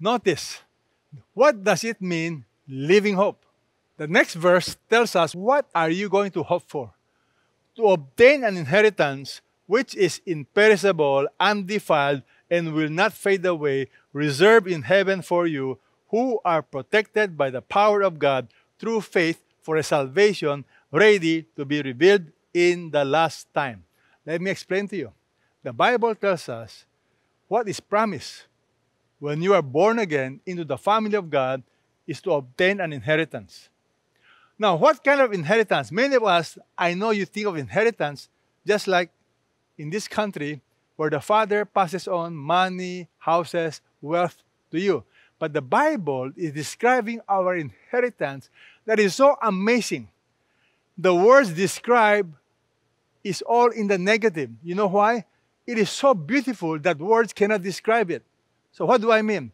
Notice, what does it mean, living hope? The next verse tells us, what are you going to hope for? To obtain an inheritance which is imperishable, undefiled, and will not fade away, reserved in heaven for you, who are protected by the power of God through faith for a salvation ready to be revealed in the last time. Let me explain to you. The Bible tells us what is promised when you are born again into the family of God is to obtain an inheritance. Now, what kind of inheritance? Many of us, I know you think of inheritance just like in this country where the father passes on money, houses, wealth to you. But the Bible is describing our inheritance that is so amazing. The words describe is all in the negative. You know why? It is so beautiful that words cannot describe it. So what do I mean?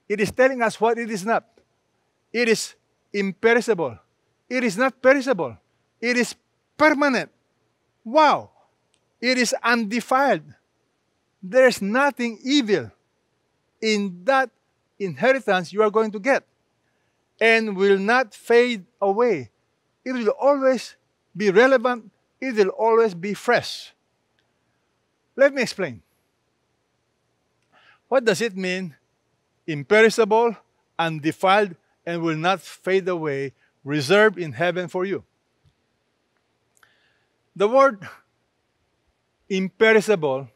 It is telling us what it is not. It is imperishable. It is not perishable. It is permanent. Wow! It is undefiled. There is nothing evil in that inheritance you are going to get, and will not fade away. It will always be relevant. It will always be fresh. Let me explain. What does it mean? Imperishable, undefiled, and will not fade away, reserved in heaven for you. The word imperishable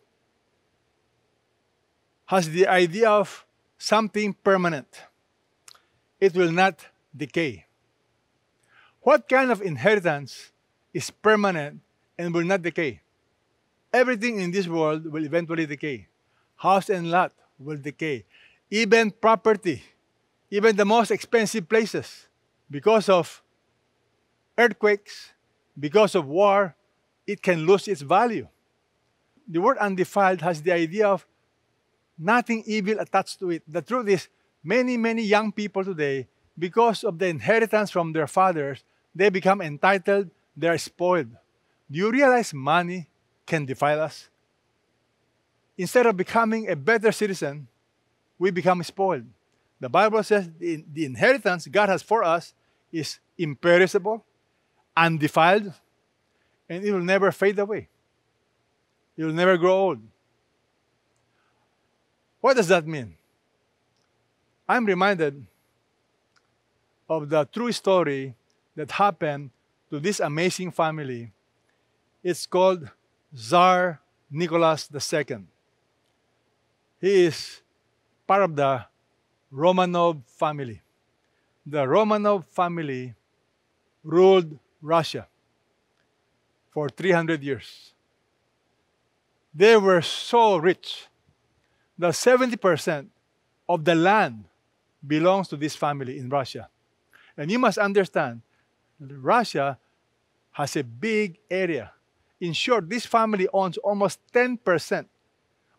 has the idea of something permanent. It will not decay. What kind of inheritance is permanent and will not decay? Everything in this world will eventually decay. House and lot will decay. Even property, even the most expensive places, because of earthquakes, because of war, it can lose its value. The word undefiled has the idea of nothing evil attached to it. The truth is, many young people today, because of the inheritance from their fathers, they become entitled, they are spoiled. Do you realize money can defile us? Instead of becoming a better citizen, we become spoiled. The Bible says the inheritance God has for us is imperishable, undefiled, and it will never fade away. It will never grow old. What does that mean? I'm reminded of the true story that happened to this amazing family. It's called Tsar Nicholas II. He is part of the Romanov family. The Romanov family ruled Russia for 300 years. They were so rich that 70% of the land belongs to this family in Russia. And you must understand, Russia has a big area. In short, this family owns almost 10%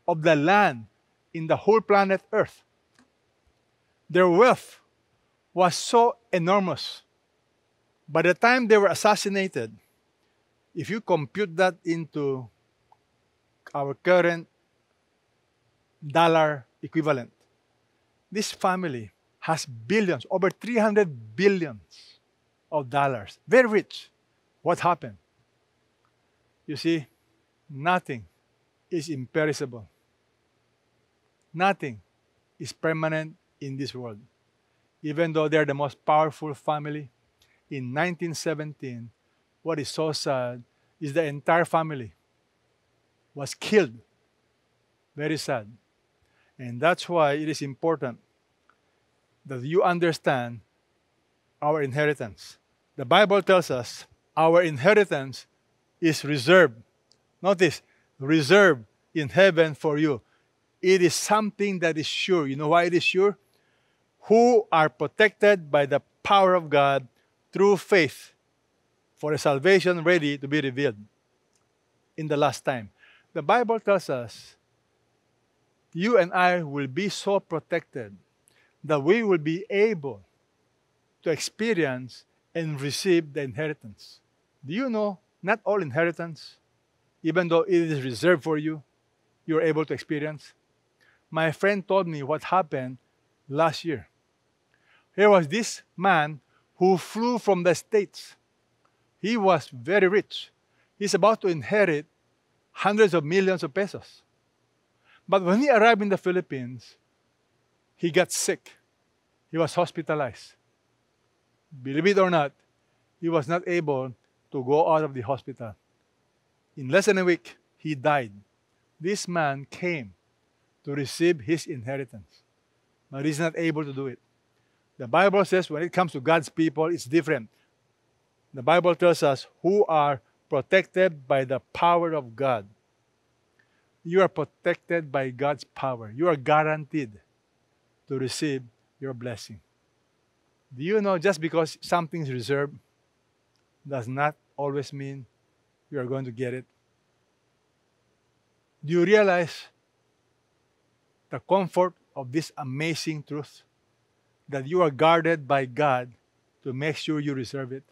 of the land in the whole planet Earth. Their wealth was so enormous. By the time they were assassinated, if you compute that into our current dollar equivalent, this family has billions, over 300 billions of dollars. Very rich. What happened? You see, nothing is imperishable. Nothing is permanent in this world. Even though they're the most powerful family, in 1917, what is so sad is the entire family was killed. Very sad. And that's why it is important that you understand our inheritance. The Bible tells us our inheritance is reserved. Notice, reserved in heaven for you. It is something that is sure. You know why it is sure? Who are protected by the power of God through faith for a salvation ready to be revealed in the last time. The Bible tells us you and I will be so protected that we will be able to experience and receive the inheritance. Do you know, not all inheritance, even though it is reserved for you, you're able to experience. my friend told me what happened last year. Here was this man who flew from the States. He was very rich. He's about to inherit hundreds of millions of pesos. But when he arrived in the Philippines, he got sick. He was hospitalized. Believe it or not, he was not able to go out of the hospital. In less than a week, he died. This man came to receive his inheritance, but he's not able to do it. The Bible says when it comes to God's people, it's different. The Bible tells us who are protected by the power of God. You are protected by God's power. You are guaranteed to receive your blessing. Do you know just because something's reserved does not always mean you are going to get it? Do you realize the comfort of this amazing truth? That you are guarded by God to make sure you reserve it.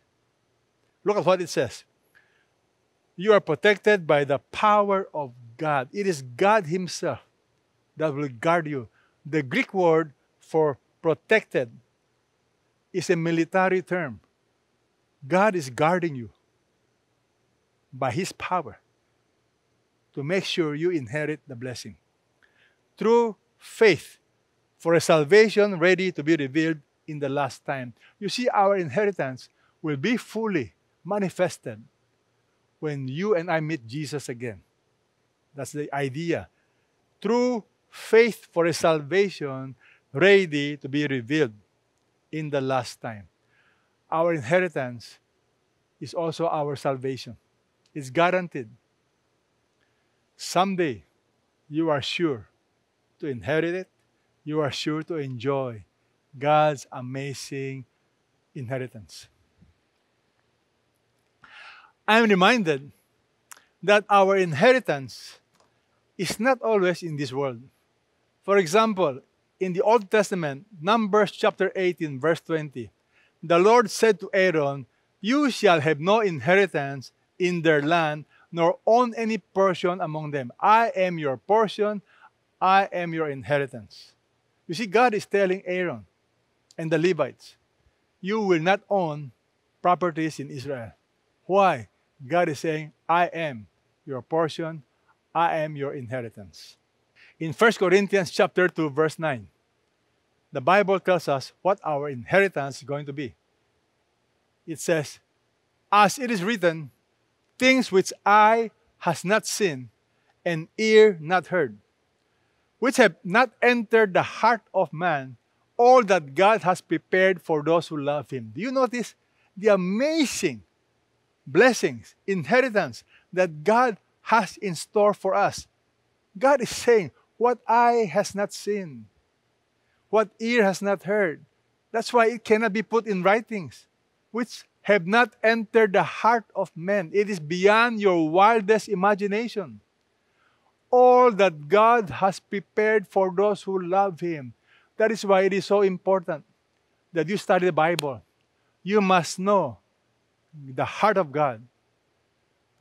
Look at what it says. You are protected by the power of God. It is God Himself that will guard you. The Greek word for protected is a military term. God is guarding you by His power to make sure you inherit the blessing. Through faith, for a salvation ready to be revealed in the last time. You see, our inheritance will be fully manifested when you and I meet Jesus again. That's the idea. Through faith for a salvation ready to be revealed in the last time. Our inheritance is also our salvation. It's guaranteed. Someday, you are sure to inherit it. You are sure to enjoy God's amazing inheritance. I'm reminded that our inheritance is not always in this world. For example, in the Old Testament, Numbers chapter 18, verse 20, the Lord said to Aaron, "You shall have no inheritance in their land, nor own any portion among them. I am your portion, I am your inheritance." You see, God is telling Aaron and the Levites, you will not own properties in Israel. Why? God is saying, I am your portion, I am your inheritance. In 1 Corinthians chapter 2, verse 9, the Bible tells us what our inheritance is going to be. It says, as it is written, things which eye has not seen and ear not heard, which have not entered the heart of man, all that God has prepared for those who love Him. Do you notice the amazing blessings, inheritance that God has in store for us? God is saying, what eye has not seen, what ear has not heard. That's why it cannot be put in writings, which have not entered the heart of men. It is beyond your wildest imagination. All that God has prepared for those who love Him. That is why it is so important that you study the Bible. You must know the heart of God.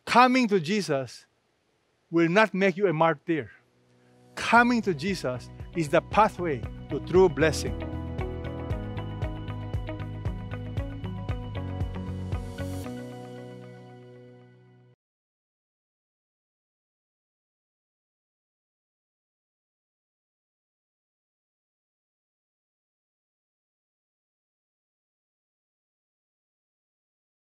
Coming to Jesus will not make you a martyr. Coming to Jesus is the pathway to true blessing.